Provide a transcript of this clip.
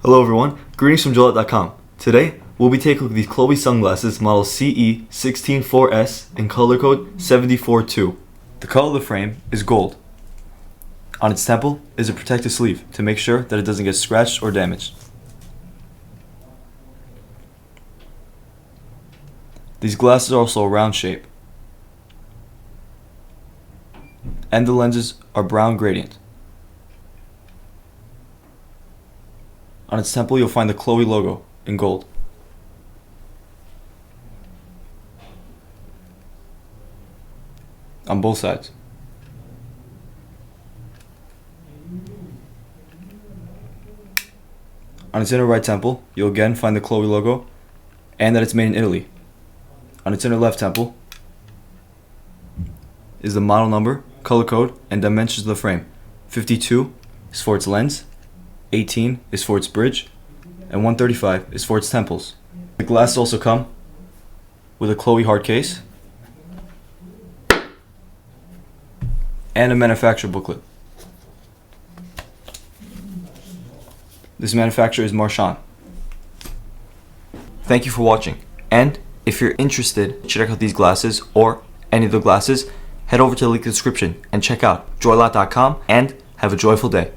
Hello everyone, greetings from JoyLot.com. Today, we'll be taking a look at these Chloe sunglasses model CE164S in color code 742. The color of the frame is gold. On its temple is a protective sleeve to make sure that it doesn't get scratched or damaged. These glasses are also a round shape. And the lenses are brown gradient. On its temple, you'll find the Chloe logo in gold. On both sides. On its inner right temple, you'll again find the Chloe logo and that it's made in Italy. On its inner left temple is the model number, color code, and dimensions of the frame. 52 is for its lens, 18 is for its bridge, and 135 is for its temples. The glasses also come with a Chloe hard case and a manufacturer booklet. This manufacturer is Marchand. Thank you for watching, and if you're interested to check out these glasses or any of the glasses, head over to the link in the description and check out JoyLot.com and have a joyful day.